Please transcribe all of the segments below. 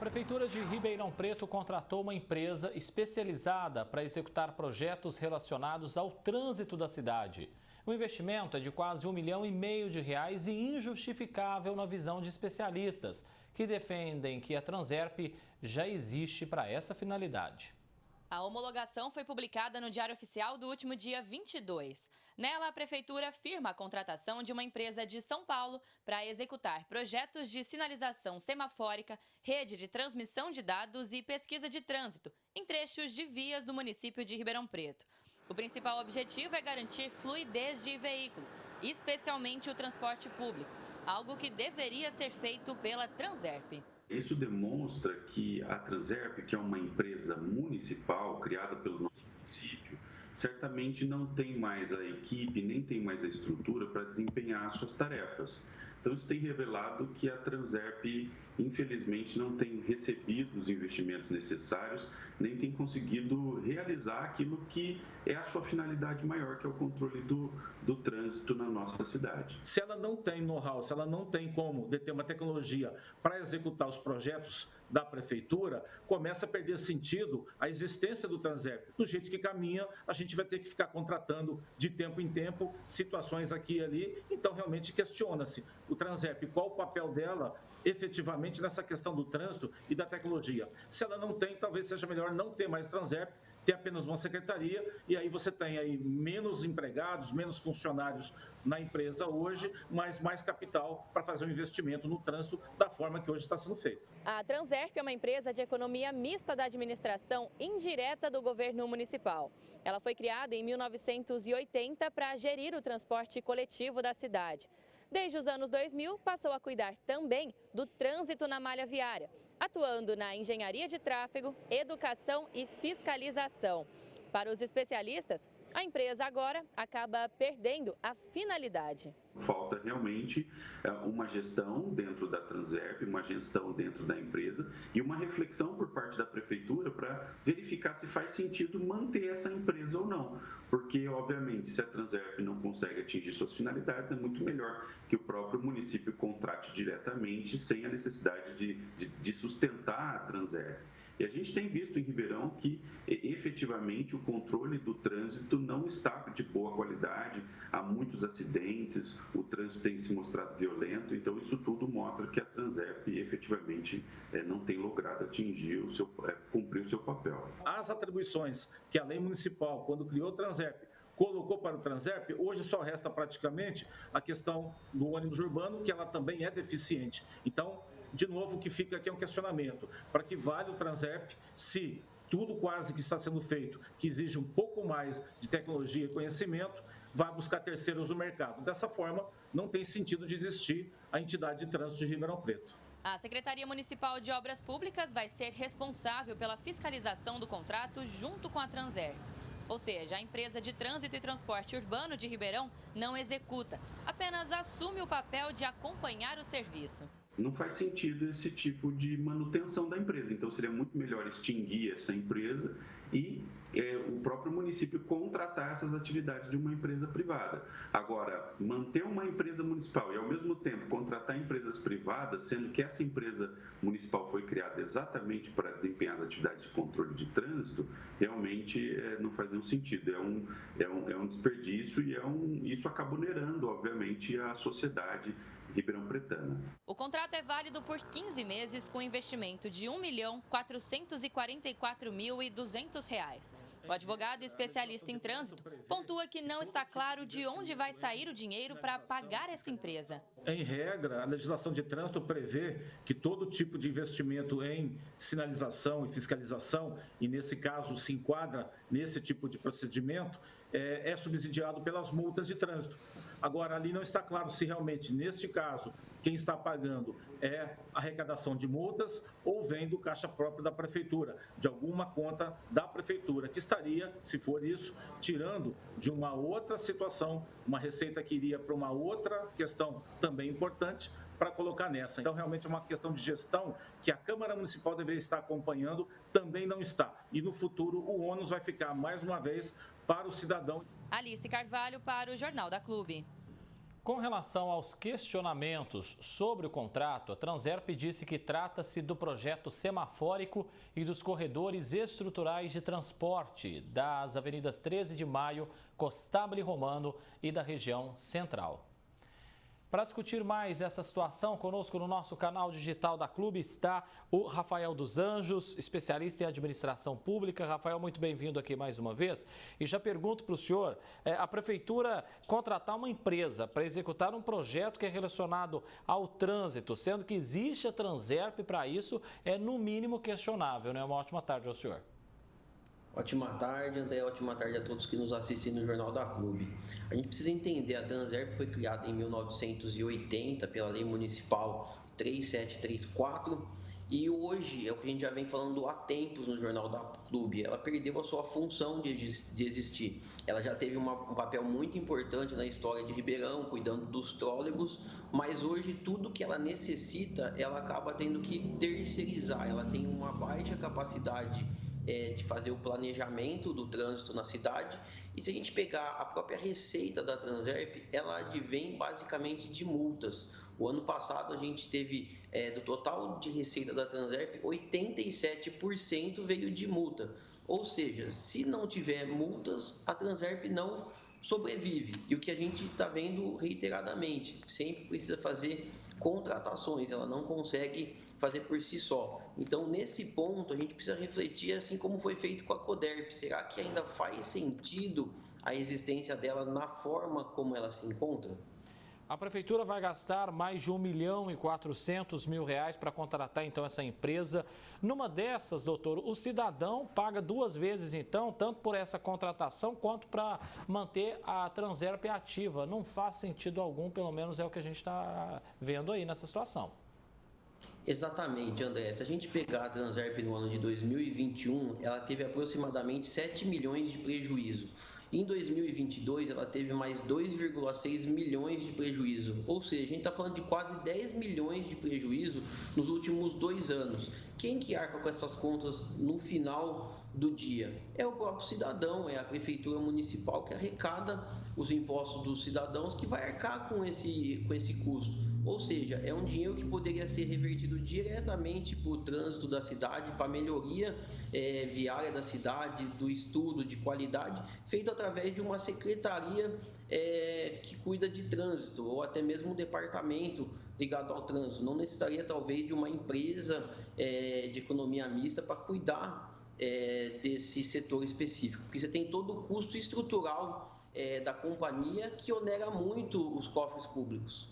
Prefeitura de Ribeirão Preto contratou uma empresa especializada para executar projetos relacionados ao trânsito da cidade. O investimento é de quase R$ 1,5 milhão e injustificável na visão de especialistas, que defendem que a Transerp já existe para essa finalidade. A homologação foi publicada no Diário Oficial do último dia 22. Nela, a Prefeitura afirma a contratação de uma empresa de São Paulo para executar projetos de sinalização semafórica, rede de transmissão de dados e pesquisa de trânsito em trechos de vias do município de Ribeirão Preto. O principal objetivo é garantir fluidez de veículos, especialmente o transporte público, algo que deveria ser feito pela Transerp. Isso demonstra que a Transerp, que é uma empresa municipal criada pelo nosso município, certamente não tem mais a equipe, nem tem mais a estrutura para desempenhar as suas tarefas. Então, isso tem revelado que a Transerp, infelizmente, não tem recebido os investimentos necessários, nem tem conseguido realizar aquilo que é a sua finalidade maior, que é o controle do trânsito na nossa cidade. Se ela não tem know-how, se ela não tem como deter uma tecnologia para executar os projetos da Prefeitura, começa a perder sentido a existência do Transerp. Do jeito que caminha, a gente vai ter que ficar contratando de tempo em tempo situações aqui e ali, então realmente questiona-se o Transerp, qual o papel dela efetivamente nessa questão do trânsito e da tecnologia. Se ela não tem, talvez seja melhor não ter mais Transerp, ter apenas uma secretaria, e aí você tem aí menos empregados, menos funcionários na empresa hoje, mas mais capital para fazer um investimento no trânsito da forma que hoje está sendo feito. A Transerp é uma empresa de economia mista da administração indireta do governo municipal. Ela foi criada em 1980 para gerir o transporte coletivo da cidade. Desde os anos 2000, passou a cuidar também do trânsito na malha viária, atuando na engenharia de tráfego, educação e fiscalização. Para os especialistas, a empresa agora acaba perdendo a finalidade. Falta realmente uma gestão dentro da Transerp, uma gestão dentro da empresa e uma reflexão por parte da Prefeitura para verificar se faz sentido manter essa empresa ou não. Porque, obviamente, se a Transerp não consegue atingir suas finalidades, é muito melhor que o próprio município contrate diretamente sem a necessidade de sustentar a Transerp. E a gente tem visto em Ribeirão que, efetivamente, o controle do trânsito não está de boa qualidade, há muitos acidentes, o trânsito tem se mostrado violento, então isso tudo mostra que a Transerp, efetivamente, não tem logrado atingir cumprir o seu papel. As atribuições que a lei municipal, quando criou a Transerp, colocou para o Transerp, hoje só resta praticamente a questão do ônibus urbano, que ela também é deficiente. Então, de novo, o que fica aqui é um questionamento. Para que vale o Transerp se tudo quase que está sendo feito, que exige um pouco mais de tecnologia e conhecimento, vai buscar terceiros no mercado? Dessa forma, não tem sentido de existir a entidade de trânsito de Ribeirão Preto. A Secretaria Municipal de Obras Públicas vai ser responsável pela fiscalização do contrato junto com a Transerp. Ou seja, a empresa de trânsito e transporte urbano de Ribeirão não executa, apenas assume o papel de acompanhar o serviço. Não faz sentido esse tipo de manutenção da empresa. Então, seria muito melhor extinguir essa empresa e o próprio município contratar essas atividades de uma empresa privada. Agora, manter uma empresa municipal e, ao mesmo tempo, contratar empresas privadas, sendo que essa empresa municipal foi criada exatamente para desempenhar as atividades de controle de trânsito, realmente não faz nenhum sentido. É um desperdício e isso acaba onerando, obviamente, a sociedade ribeirão-pretana. O contrato é válido por 15 meses com investimento de R$ 1.444.200. O advogado especialista em trânsito pontua que não está claro de onde vai sair o dinheiro para pagar essa empresa. Em regra, a legislação de trânsito prevê que todo tipo de investimento em sinalização e fiscalização, e nesse caso se enquadra nesse tipo de procedimento, é subsidiado pelas multas de trânsito. Agora, ali não está claro se realmente, neste caso, quem está pagando é a arrecadação de multas ou vem do caixa próprio da Prefeitura, de alguma conta da Prefeitura, que estaria, se for isso, tirando de uma outra situação, uma receita que iria para uma outra questão também importante, para colocar nessa. Então, realmente é uma questão de gestão que a Câmara Municipal deveria estar acompanhando, também não está. E no futuro o ônus vai ficar, mais uma vez, para o cidadão. Alice Carvalho para o Jornal da Clube. Com relação aos questionamentos sobre o contrato, a Transerp disse que trata-se do projeto semafórico e dos corredores estruturais de transporte das avenidas 13 de Maio, Costábile Romano e da região central. Para discutir mais essa situação, conosco no nosso canal digital da Clube está o Rafael dos Anjos, especialista em administração pública. Rafael, muito bem-vindo aqui mais uma vez. E já pergunto para o senhor, a Prefeitura contratar uma empresa para executar um projeto que é relacionado ao trânsito, sendo que existe a Transerp para isso, é no mínimo questionável, né? Uma ótima tarde ao senhor. Ótima tarde, André. Ótima tarde a todos que nos assistem no Jornal da Clube. A gente precisa entender, a Transerp foi criada em 1980 pela Lei Municipal 3734 e hoje é o que a gente já vem falando há tempos no Jornal da Clube. Ela perdeu a sua função de existir. Ela já teve um papel muito importante na história de Ribeirão, cuidando dos trólebus, mas hoje tudo que ela necessita, ela acaba tendo que terceirizar. Ela tem uma baixa capacidade de fazer o planejamento do trânsito na cidade. E se a gente pegar a própria receita da Transerp, ela advém basicamente de multas. O ano passado a gente teve, do total de receita da Transerp, 87% veio de multa. Ou seja, se não tiver multas, a Transerp não sobrevive. E o que a gente está vendo reiteradamente, sempre precisa fazer contratações, ela não consegue fazer por si só. Então, nesse ponto, a gente precisa refletir, assim como foi feito com a Coderp. Será que ainda faz sentido a existência dela na forma como ela se encontra? A Prefeitura vai gastar mais de R$ 1.400.000 para contratar, então, essa empresa. Numa dessas, doutor, o cidadão paga duas vezes, então, tanto por essa contratação quanto para manter a Transerp ativa. Não faz sentido algum, pelo menos é o que a gente está vendo aí nessa situação. Exatamente, André. Se a gente pegar a Transerp no ano de 2021, ela teve aproximadamente 7 milhões de prejuízo. Em 2022, ela teve mais 2,6 milhões de prejuízo. Ou seja, a gente está falando de quase 10 milhões de prejuízo nos últimos 2 anos. Quem que arca com essas contas no final do dia? É o próprio cidadão, é a Prefeitura Municipal que arrecada os impostos dos cidadãos, que vai arcar com esse custo. Ou seja, é um dinheiro que poderia ser revertido diretamente para o trânsito da cidade, para a melhoria viária da cidade, do estudo de qualidade, feito através de uma secretaria que cuida de trânsito, ou até mesmo um departamento ligado ao trânsito. Não necessitaria, talvez, de uma empresa de economia mista para cuidar desse setor específico, porque você tem todo o custo estrutural da companhia que onera muito os cofres públicos.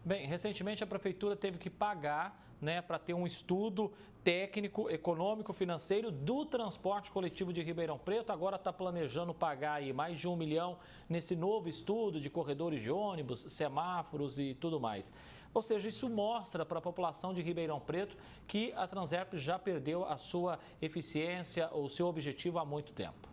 Bem, recentemente a Prefeitura teve que pagar, né, para ter um estudo técnico, econômico, financeiro do transporte coletivo de Ribeirão Preto. Agora está planejando pagar aí mais de R$ 1 milhão nesse novo estudo de corredores de ônibus, semáforos e tudo mais. Ou seja, isso mostra para a população de Ribeirão Preto que a Transerp já perdeu a sua eficiência ou seu objetivo há muito tempo.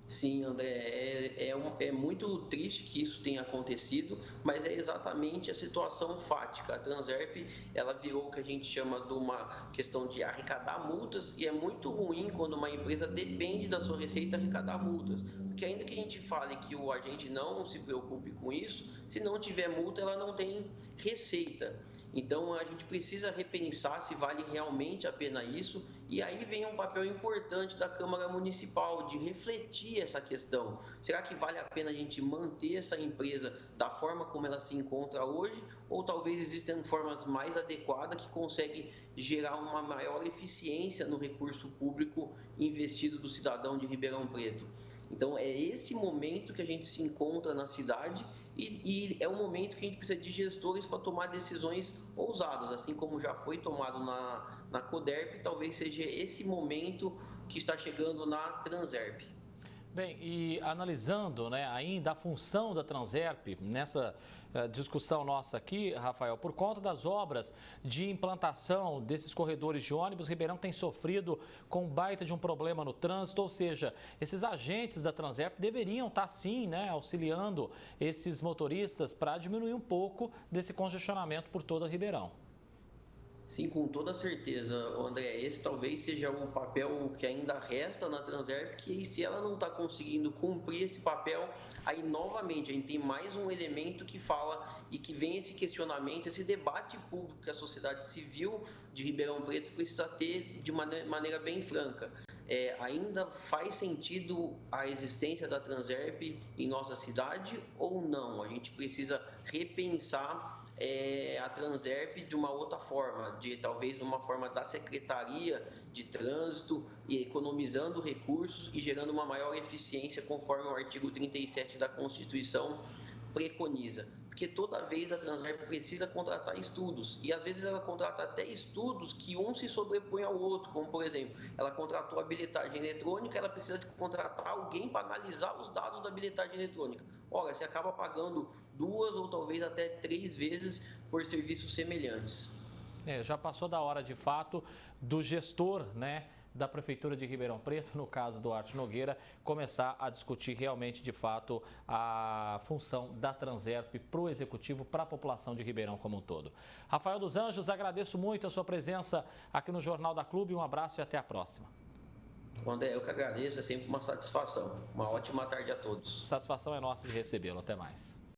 Sim, André, é muito triste que isso tenha acontecido, mas é exatamente a situação fática. A Transerp, ela virou o que a gente chama de uma questão de arrecadar multas, e é muito ruim quando uma empresa depende da sua receita arrecadar multas. Porque ainda que a gente fale que o agente não se preocupe com isso, se não tiver multa, ela não tem receita. Então, a gente precisa repensar se vale realmente a pena isso. E aí vem um papel importante da Câmara Municipal de refletir essa questão. Será que vale a pena a gente manter essa empresa da forma como ela se encontra hoje? Ou talvez existam formas mais adequadas que conseguem gerar uma maior eficiência no recurso público investido do cidadão de Ribeirão Preto? Então, é esse momento que a gente se encontra na cidade e é um momento que a gente precisa de gestores para tomar decisões ousadas, assim como já foi tomado na Coderp, talvez seja esse momento que está chegando na Transerp. Bem, e analisando, né, ainda a função da Transerp nessa discussão nossa aqui, Rafael, por conta das obras de implantação desses corredores de ônibus, Ribeirão tem sofrido com um baita de um problema no trânsito, ou seja, esses agentes da Transerp deveriam estar sim, né, auxiliando esses motoristas para diminuir um pouco desse congestionamento por toda Ribeirão. Sim, com toda certeza, André. Esse talvez seja o papel que ainda resta na Transerp, que se ela não está conseguindo cumprir esse papel, aí novamente a gente tem mais um elemento que fala e que vem esse questionamento, esse debate público que a sociedade civil de Ribeirão Preto precisa ter de maneira bem franca. Ainda faz sentido a existência da Transerp em nossa cidade ou não? A gente precisa repensar a Transerp de uma outra forma, talvez de uma forma da Secretaria de Trânsito, e economizando recursos e gerando uma maior eficiência conforme o artigo 37 da Constituição preconiza. Porque toda vez a Transerp precisa contratar estudos, e às vezes ela contrata até estudos que um se sobrepõe ao outro, como por exemplo, ela contratou a bilhetagem eletrônica, ela precisa de contratar alguém para analisar os dados da bilhetagem eletrônica. Ora, você acaba pagando 2 ou talvez até 3 vezes por serviços semelhantes. Já passou da hora, de fato, do gestor, da Prefeitura de Ribeirão Preto, no caso do Duarte Nogueira, começar a discutir realmente, de fato, a função da Transerp para o Executivo, para a população de Ribeirão como um todo. Rafael dos Anjos, agradeço muito a sua presença aqui no Jornal da Clube. Um abraço e até a próxima. André, eu que agradeço, é sempre uma satisfação. Uma ótima tarde a todos. Satisfação é nossa de recebê-lo. Até mais.